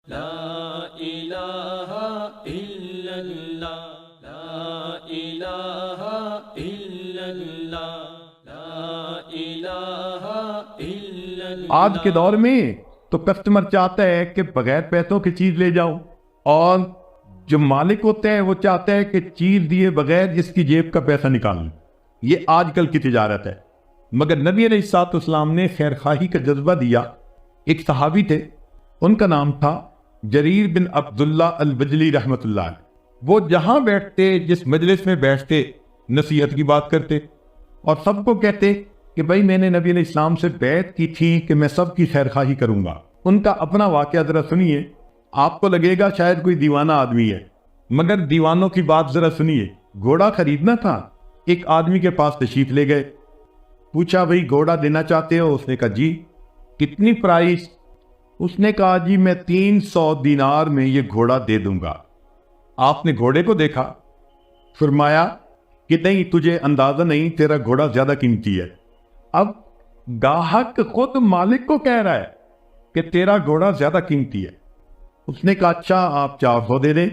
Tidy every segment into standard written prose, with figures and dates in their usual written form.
لا الہ الا اللہ، لا الہ الا اللہ، لا الہ الا اللہ۔ آج کے دور میں تو کسٹمر چاہتا ہے کہ بغیر پیسوں کی چیز لے جاؤ، اور جو مالک ہوتا ہے وہ چاہتا ہے کہ چیز دیے بغیر اس کی جیب کا پیسہ نکال لیں۔ یہ آج کل کی تجارت ہے۔ مگر نبی علیہ الصلوۃ والسلام نے خیر خواہی کا جذبہ دیا۔ ایک صحابی تھے، ان کا نام تھا جریر بن عبداللہ البجلی رحمۃ اللہ علیہ۔ وہ جہاں بیٹھتے، جس مجلس میں بیٹھتے، نصیحت کی بات کرتے اور سب کو کہتے کہ بھائی میں نے نبی علیہ السلام سے بیعت کی تھی کہ میں سب کی خیر خواہی کروں گا۔ ان کا اپنا واقعہ ذرا سنیے، آپ کو لگے گا شاید کوئی دیوانہ آدمی ہے، مگر دیوانوں کی بات ذرا سنیے۔ گھوڑا خریدنا تھا، ایک آدمی کے پاس تشریف لے گئے، پوچھا بھائی گھوڑا دینا چاہتے ہو؟ اس نے کہا جی۔ کتنی پرائس؟ اس نے کہا جی میں 300 دینار میں یہ گھوڑا دے دوں گا۔ آپ نے گھوڑے کو دیکھا، فرمایا کہ نہیں تجھے اندازہ نہیں، تیرا گھوڑا زیادہ قیمتی ہے۔ اب گاہک خود مالک کو کہہ رہا ہے کہ تیرا گھوڑا زیادہ قیمتی ہے۔ اس نے کہا اچھا آپ 400 دے دیں۔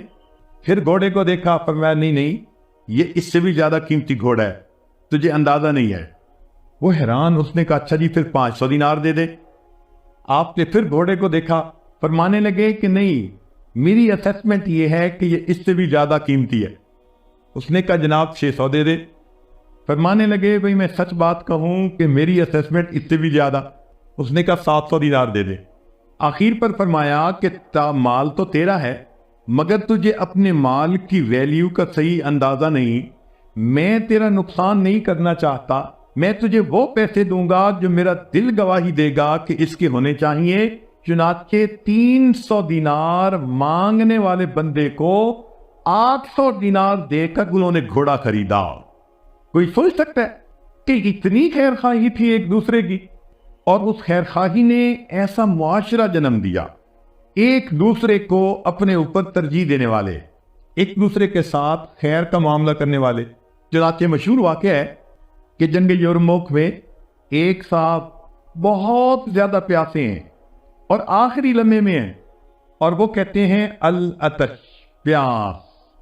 پھر گھوڑے کو دیکھا، فرمایا نہیں نہیں یہ اس سے بھی زیادہ قیمتی گھوڑا ہے، تجھے اندازہ نہیں ہے۔ وہ حیران، اس نے کہا اچھا جی پھر 500 دینار دے دے۔ آپ نے پھر گھوڑے کو دیکھا، فرمانے لگے کہ نہیں میری اسیسمنٹ یہ ہے کہ یہ اس سے بھی زیادہ قیمتی ہے۔ اس نے کہا جناب 600 دے دے۔ فرمانے لگے بھئی میں سچ بات کہوں کہ میری اسیسمنٹ اس سے بھی زیادہ۔ اس نے کہا 700 دینار دے دے۔ آخر پر فرمایا کہ مال تو تیرا ہے، مگر تجھے اپنے مال کی ویلیو کا صحیح اندازہ نہیں۔ میں تیرا نقصان نہیں کرنا چاہتا، میں تجھے وہ پیسے دوں گا جو میرا دل گواہی دے گا کہ اس کے ہونے چاہیے۔ چنانچہ 300 دینار مانگنے والے بندے کو 800 دینار دے کر انہوں نے گھوڑا خریدا۔ کوئی سوچ سکتا ہے کہ اتنی خیر خواہی تھی ایک دوسرے کی، اور اس خیر خواہی نے ایسا معاشرہ جنم دیا، ایک دوسرے کو اپنے اوپر ترجیح دینے والے، ایک دوسرے کے ساتھ خیر کا معاملہ کرنے والے۔ چنانچہ مشہور واقعہ ہے کہ جنگ یرموک میں ایک صاحب بہت زیادہ پیاسے ہیں اور آخری لمحے میں ہیں، اور وہ کہتے ہیں العطش، پیاس،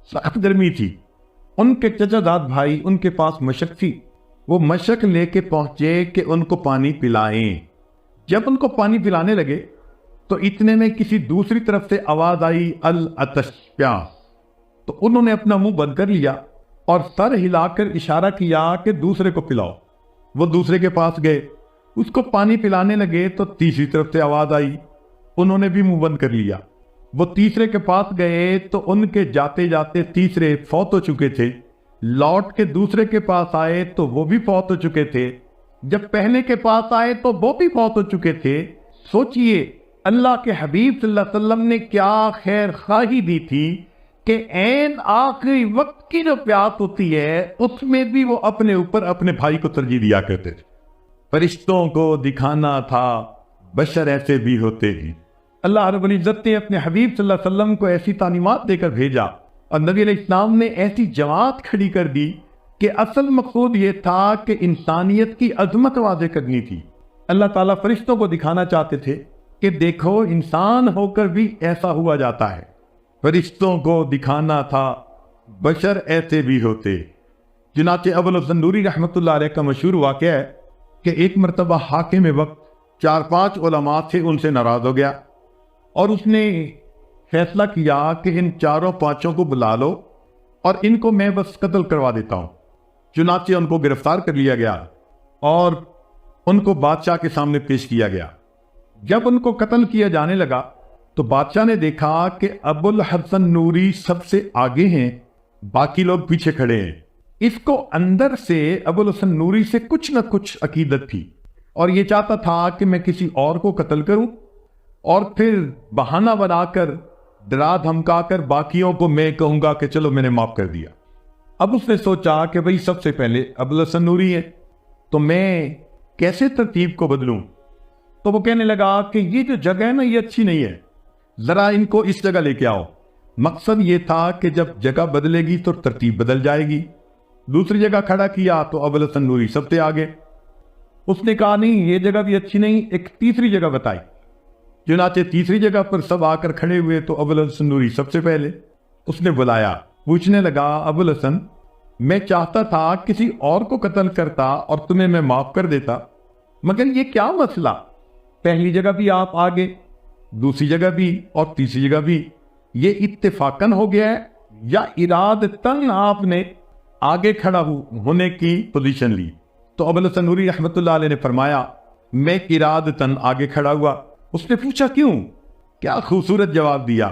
سخت گرمی تھی۔ ان کے چچا زاد بھائی ان کے پاس مشک تھی، وہ مشک لے کے پہنچے کہ ان کو پانی پلائیں۔ جب ان کو پانی پلانے لگے تو اتنے میں کسی دوسری طرف سے آواز آئی العطش، پیاس۔ تو انہوں نے اپنا منہ بند کر لیا اور سر ہلا کر اشارہ کیا کہ دوسرے کو پلاؤ۔ وہ دوسرے کے پاس گئے، اس کو پانی پلانے لگے تو تیسری طرف سے آواز آئی، انہوں نے بھی منہ بند کر لیا۔ وہ تیسرے کے پاس گئے تو ان کے جاتے جاتے تیسرے فوت ہو چکے تھے۔ لوٹ کے دوسرے کے پاس آئے تو وہ بھی فوت ہو چکے تھے۔ جب پہلے کے پاس آئے تو وہ بھی فوت ہو چکے تھے۔ سوچئے اللہ کے حبیب صلی اللہ علیہ وسلم نے کیا خیر خواہی دی تھی کہ عین آخری وقت کی جو پیاس ہوتی ہے اس میں بھی وہ اپنے اوپر اپنے بھائی کو ترجیح دیا کرتے تھے۔ فرشتوں کو دکھانا تھا بشر ایسے بھی ہوتے ہیں۔ اللہ رب العزت نے اپنے حبیب صلی اللہ علیہ وسلم کو ایسی تعلیمات دے کر بھیجا، اور نبی علیہ السلام نے ایسی جماعت کھڑی کر دی کہ اصل مقصود یہ تھا کہ انسانیت کی عظمت واضح کرنی تھی۔ اللہ تعالیٰ فرشتوں کو دکھانا چاہتے تھے کہ دیکھو انسان ہو کر بھی ایسا ہوا جاتا ہے۔ فرشتوں کو دکھانا تھا بشر ایسے بھی ہوتے۔ چنانچہ ابوالحسن نوری رحمۃ اللہ علیہ کا مشہور واقعہ ہے کہ ایک مرتبہ حاکم وقت 4-5 علماء تھے، ان سے ناراض ہو گیا اور اس نے فیصلہ کیا کہ ان 4-5 کو بلا لو اور ان کو میں بس قتل کروا دیتا ہوں۔ چنانچہ ان کو گرفتار کر لیا گیا اور ان کو بادشاہ کے سامنے پیش کیا گیا۔ جب ان کو قتل کیا جانے لگا تو بادشاہ نے دیکھا کہ ابوالحسن نوری سب سے آگے ہیں، باقی لوگ پیچھے کھڑے ہیں۔ اس کو اندر سے ابوالحسن نوری سے کچھ نہ کچھ عقیدت تھی، اور یہ چاہتا تھا کہ میں کسی اور کو قتل کروں اور پھر بہانہ بنا کر ڈرا دھمکا کر باقیوں کو میں کہوں گا کہ چلو میں نے معاف کر دیا۔ اب اس نے سوچا کہ بھئی سب سے پہلے ابوالحسن نوری ہے تو میں کیسے ترتیب کو بدلوں؟ تو وہ کہنے لگا کہ یہ جو جگہ ہے نا یہ اچھی نہیں ہے، ذرا ان کو اس جگہ لے کے آؤ۔ مقصد یہ تھا کہ جب جگہ بدلے گی تو ترتیب بدل جائے گی۔ دوسری جگہ کھڑا کیا تو ابوالحسن نوری سب سے آگے۔ اس نے کہا نہیں یہ جگہ بھی اچھی نہیں، ایک تیسری جگہ بتائی۔ چنانچہ تیسری جگہ پر سب آ کر کھڑے ہوئے تو ابو الحسن نوری سب سے پہلے اس نے بلایا، پوچھنے لگا ابو الحسن میں چاہتا تھا کسی اور کو قتل کرتا اور تمہیں میں معاف کر دیتا، مگر یہ کیا مسئلہ، پہلی جگہ بھی آپ آگے، دوسری جگہ بھی اور تیسری جگہ بھی، یہ اتفاقاً ہو گیا ہے یا ارادتاً آپ نے آگے کھڑا ہونے کی پوزیشن لی؟ تو ابو الحسن نوری رحمۃ اللہ علیہ نے فرمایا میں ارادتاً آگے کھڑا ہوا۔ اس نے پوچھا کیوں؟ کیا خوبصورت جواب دیا،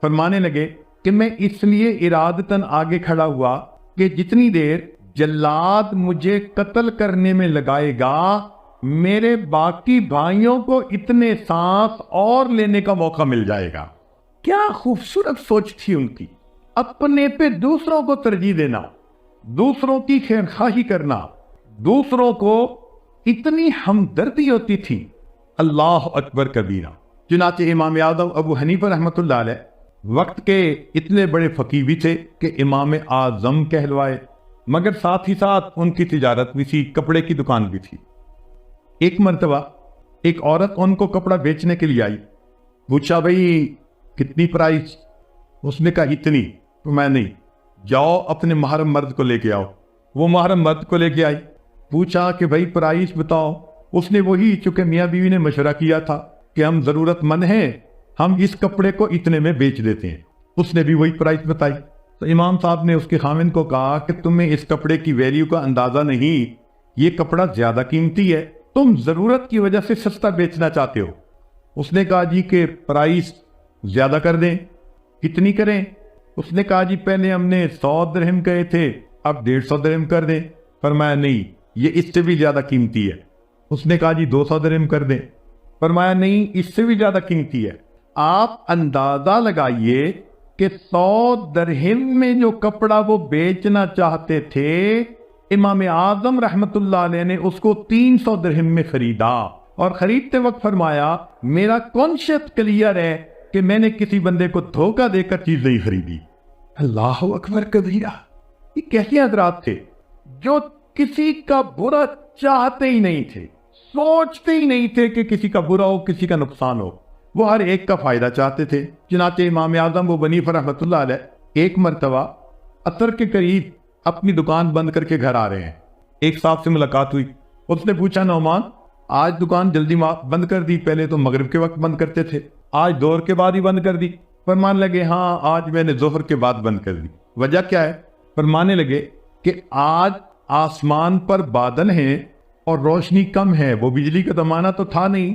فرمانے لگے کہ میں اس لیے ارادتاً آگے کھڑا ہوا کہ جتنی دیر جلاد مجھے قتل کرنے میں لگائے گا میرے باقی بھائیوں کو اتنے سانس اور لینے کا موقع مل جائے گا۔ کیا خوبصورت سوچ تھی ان کی، اپنے پہ دوسروں کو ترجیح دینا، دوسروں کی خیر خواہی کرنا، دوسروں کو اتنی ہمدردی ہوتی تھی، اللہ اکبر کبیرہ۔ چنانچہ امام اعظم ابو حنیفہ رحمۃ اللہ علیہ وقت کے اتنے بڑے فقیہ بھی تھے کہ امام اعظم کہلوائے، مگر ساتھ ہی ساتھ ان کی تجارت بھی تھی، کپڑے کی دکان بھی تھی۔ ایک مرتبہ ایک عورت ان کو کپڑا بیچنے کے لیے آئی، پوچھا بھئی کتنی پرائز؟ اس نے کہا اتنی۔ تو میں نہیں، جاؤ اپنے محرم مرد کو لے کے آؤ۔ وہ محرم مرد کو لے کے آئی، پوچھا کہ بھئی پرائز بتاؤ۔ اس نے وہی، چونکہ میاں بیوی نے مشورہ کیا تھا کہ ہم ضرورت مند ہیں، ہم اس کپڑے کو اتنے میں بیچ دیتے ہیں، اس نے بھی وہی پرائز بتائی۔ تو امام صاحب نے اس کے خاوند کو کہا کہ تمہیں اس کپڑے کی ویلیو کا اندازہ نہیں، یہ کپڑا زیادہ قیمتی ہے، تم ضرورت کی وجہ سے سستا بیچنا چاہتے ہو۔ اس نے کہا جی کہ پرائز زیادہ کر دیں۔ کتنی کریں؟ اس نے کہا جی پہلے ہم نے 100 درہم کہے تھے، اب 150 درہم کر دیں۔ فرمایا نہیں، یہ اس سے بھی زیادہ قیمتی ہے۔ اس نے کہا جی 200 درہم کر دیں۔ فرمایا نہیں، اس سے بھی زیادہ قیمتی ہے۔ آپ اندازہ لگائیے کہ 100 درہم میں جو کپڑا وہ بیچنا چاہتے تھے، امام اعظم رحمت اللہ علیہ نے اس کو 300 درہم میں خریدا، اور خریدتے وقت فرمایا میرا کانشیس کلیئر ہے کہ میں نے کسی بندے کو دھوکہ دے کر چیز نہیں خریدی۔ اللہ اکبر کبیرہ۔ یہ کیسے حضرات تھے جو کسی کا برا چاہتے ہی نہیں تھے، سوچتے ہی نہیں تھے کہ کسی کا برا ہو، کسی کا نقصان ہو، وہ ہر ایک کا فائدہ چاہتے تھے۔ چنانچہ امام اعظم ابو حنیفہ رحمۃ اللہ علیہ ایک مرتبہ عصر کے قریب اپنی دکان بند کر کے گھر آ رہے ہیں، ایک صاحب سے ملاقات ہوئی، اس نے پوچھا نعمان آج دکان جلدی بند کر دی، پہلے تو مغرب کے وقت بند کرتے تھے، آج ظہر کے بعد ہی بند کر دی؟ فرمانے لگے ہاں آج میں نے ظہر کے بعد بند کر دی۔ وجہ کیا ہے؟ فرمانے لگے کہ آج آسمان پر بادل ہیں اور روشنی کم ہے، وہ بجلی کا زمانہ تو تھا نہیں،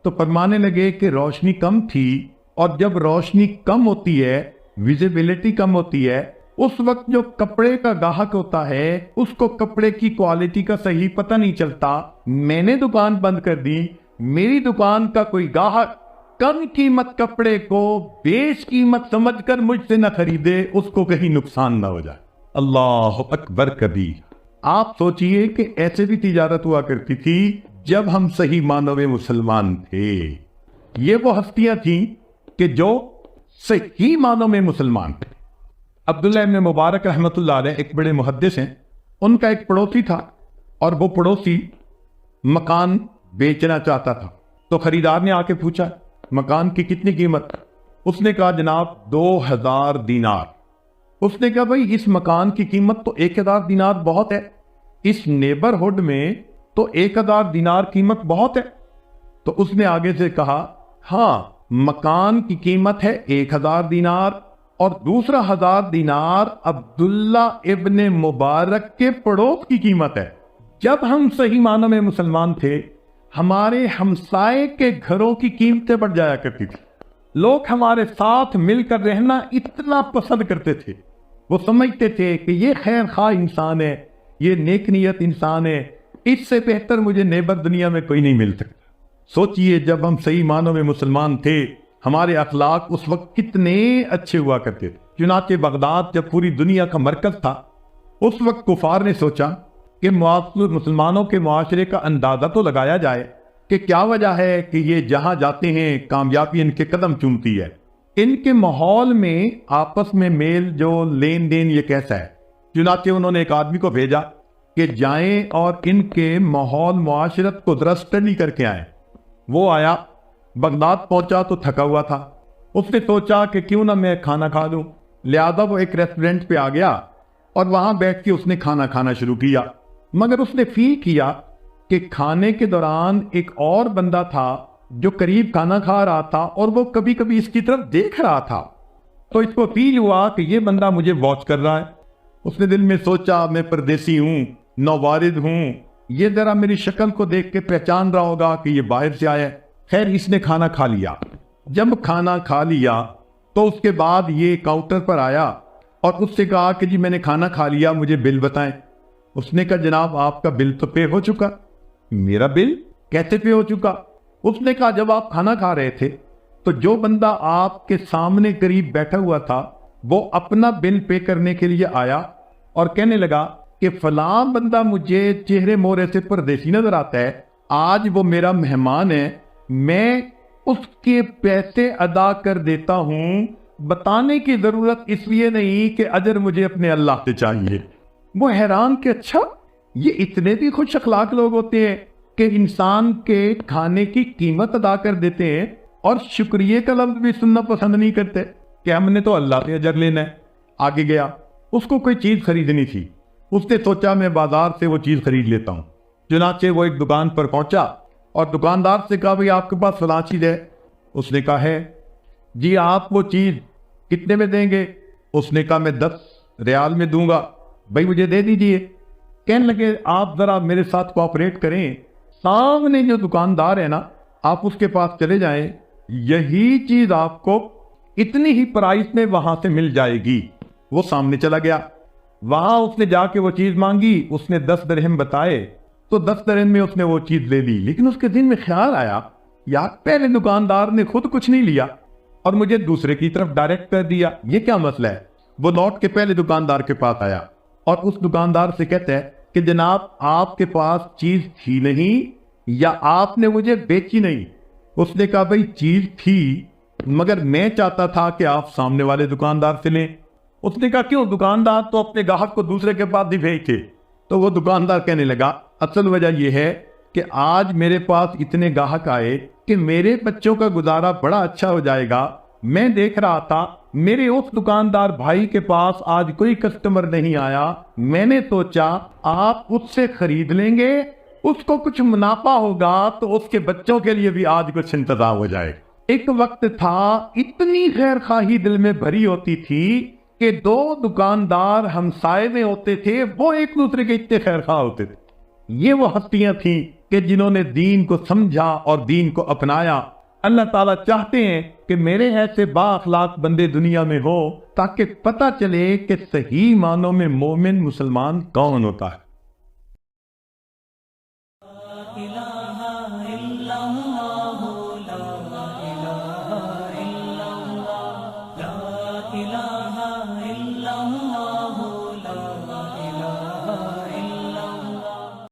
تو فرمانے لگے کہ روشنی کم تھی، اور جب روشنی کم ہوتی ہے، ویزیبلٹی کم ہوتی ہے، اس وقت جو کپڑے کا گاہک ہوتا ہے اس کو کپڑے کی کوالٹی کا صحیح پتہ نہیں چلتا، میں نے دکان بند کر دی، میری دکان کا کوئی گاہک کم قیمت کپڑے کو بیش قیمت سمجھ کر مجھ سے نہ خریدے، اس کو کہیں نقصان نہ ہو جائے۔ اللہ اکبر کبیر۔ آپ سوچئے کہ ایسے بھی تجارت ہوا کرتی تھی جب ہم صحیح معنوں میں مسلمان تھے۔ یہ وہ ہستیاں تھیں کہ جو صحیح معنوں میں مسلمان تھے۔ عبداللہ ابن مبارک رحمۃ اللہ علیہ ایک بڑے محدث ہیں، ان کا ایک پڑوسی تھا، اور وہ پڑوسی مکان بیچنا چاہتا تھا، تو خریدار نے آ کے پوچھا مکان کی کتنی قیمت؟ اس نے کہا جناب 2000 دینار۔ اس نے کہا بھائی اس مکان کی قیمت تو 1000 دینار بہت ہے، اس نیبرہڈ میں تو 1000 دینار قیمت بہت ہے۔ تو اس نے آگے سے کہا ہاں مکان کی قیمت ہے 1000 دینار، اور دوسرا 1000 دینار عبداللہ ابن مبارک کے پڑوس کی قیمت ہے۔ جب ہم صحیح معنوں میں مسلمان تھے، ہمارے ہمسائے کے گھروں کی قیمتیں بڑھ جایا کرتی تھی، لوگ ہمارے ساتھ مل کر رہنا اتنا پسند کرتے تھے، وہ سمجھتے تھے کہ یہ خیر خواہ انسان ہے، یہ نیک نیت انسان ہے، اس سے بہتر مجھے نیبر دنیا میں کوئی نہیں مل سکتا۔ سوچئے جب ہم صحیح معنوں میں مسلمان تھے، ہمارے اخلاق اس وقت کتنے اچھے ہوا کرتے تھے۔ چنانچہ بغداد جب پوری دنیا کا مرکز تھا، اس وقت کفار نے سوچا کہ مسلمانوں کے معاشرے کا اندازہ تو لگایا جائے کہ کیا وجہ ہے کہ یہ جہاں جاتے ہیں کامیابی ان کے قدم چومتی ہے، ان کے ماحول میں آپس میں میل جو لین دین یہ کیسا ہے۔ چنانچہ انہوں نے ایک آدمی کو بھیجا کہ جائیں اور ان کے ماحول معاشرت کو ذرا اسٹڈی کر کے آئیں۔ وہ آیا، بغداد پہنچا تو تھکا ہوا تھا. اس نے سوچا کہ کیوں نہ میں کھانا کھا لوں. لہذا وہ ایک ریسٹورنٹ پہ آ گیا اور وہاں بیٹھ کے اس نے کھانا کھانا شروع کیا. مگر اس نے فیل کیا کہ کھانے کے دوران ایک اور بندہ تھا جو قریب کھانا کھا رہا تھا اور وہ کبھی کبھی اس کی طرف دیکھ رہا تھا. تو اس کو فیل ہوا کہ یہ بندہ مجھے واچ کر رہا ہے. اس نے دل میں سوچا میں پردیسی ہوں, نووارد ہوں, یہ ذرا میری شکل کو دیکھ کے پہچان رہا ہوگا کہ یہ باہر سے آیا ہے. خیر اس نے کھانا کھا لیا. جب کھانا کھا لیا تو اس کے بعد یہ کاؤنٹر پر آیا اور اس سے کہا کہ جی میں نے کھانا کھا لیا, مجھے بل بتائیں. اس نے کہا جناب آپ کا بل تو پے ہو چکا. میرا بل کیسے پے ہو چکا؟ اس نے کہا جب آپ کھانا کھا رہے تھے تو جو بندہ آپ کے سامنے قریب بیٹھا ہوا تھا وہ اپنا بل پے کرنے کے لیے آیا اور کہنے لگا کہ فلاں بندہ مجھے چہرے مورے سے پردیسی نظر آتا ہے, آج وہ میرا مہمان ہے, میں اس کے پیسے ادا کر دیتا ہوں. بتانے کی ضرورت اس لیے نہیں کہ اجر مجھے اپنے اللہ سے چاہیے. وہ حیران کہ اچھا یہ اتنے بھی خوش اخلاق لوگ ہوتے ہیں کہ انسان کے کھانے کی قیمت ادا کر دیتے ہیں اور شکریہ کا لفظ بھی سننا پسند نہیں کرتے کہ ہم نے تو اللہ سے اجر لینا ہے. آگے گیا, اس کو کوئی چیز خریدنی تھی. اس نے سوچا میں بازار سے وہ چیز خرید لیتا ہوں. چنانچہ وہ ایک دکان پر پہنچا اور دکاندار سے کہا بھئی آپ کے پاس فلاں چیز ہے؟ اس نے کہا ہے. جی آپ وہ چیز کتنے میں دیں گے؟ اس نے کہا میں 10 ریال میں دوں گا. بھائی مجھے دے دیجئے. کہنے لگے آپ ذرا میرے ساتھ کوآپریٹ کریں, سامنے جو دکاندار ہے نا آپ اس کے پاس چلے جائیں, یہی چیز آپ کو اتنی ہی پرائس میں وہاں سے مل جائے گی. وہ سامنے چلا گیا, وہاں اس نے جا کے وہ چیز مانگی. اس نے 10 درہم بتائے تو 10 درہم میں اس نے وہ چیز لے لی. لیکن اس کے دل میں خیال آیا یار پہلے دکاندار نے خود کچھ نہیں لیا اور مجھے دوسرے کی طرف ڈائریکٹ کر دیا, یہ کیا مسئلہ ہے؟ وہ لوٹ کے پہلے دکاندار کے پاس آیا اور اس دکاندار سے کہتا ہے کہ جناب آپ کے پاس چیز تھی نہیں یا آپ نے مجھے بیچی نہیں؟ اس نے کہا بھئی چیز تھی مگر میں چاہتا تھا کہ آپ سامنے والے دکاندار سے لیں. اس نے کہا کیوں؟ دکاندار تو اپنے گاہک کو دوسرے کے پاس ہی بھیجتے. تو وہ دکاندار کہنے لگا اصل وجہ یہ ہے کہ آج میرے پاس اتنے گاہک آئے کہ میرے بچوں کا گزارا بڑا اچھا ہو جائے گا. میں دیکھ رہا تھا میرے اس دکاندار بھائی کے پاس آج کوئی کسٹمر نہیں آیا, میں نے سوچا آپ اس سے خرید لیں گے, اس کو کچھ منافع ہوگا تو اس کے بچوں کے لیے بھی آج کچھ انتظام ہو جائے. ایک وقت تھا اتنی خیر خواہی دل میں بھری ہوتی تھی کہ 2 دکاندار ہمسائے میں ہوتے تھے, وہ ایک دوسرے کے اتنے خیر خواہ ہوتے تھے. یہ وہ ہستیاں تھیں کہ جنہوں نے دین کو سمجھا اور دین کو اپنایا. اللہ تعالیٰ چاہتے ہیں کہ میرے ایسے با اخلاق بندے دنیا میں ہو تاکہ پتہ چلے کہ صحیح معنوں میں مومن مسلمان کون ہوتا ہے. لا الہ الا اللہ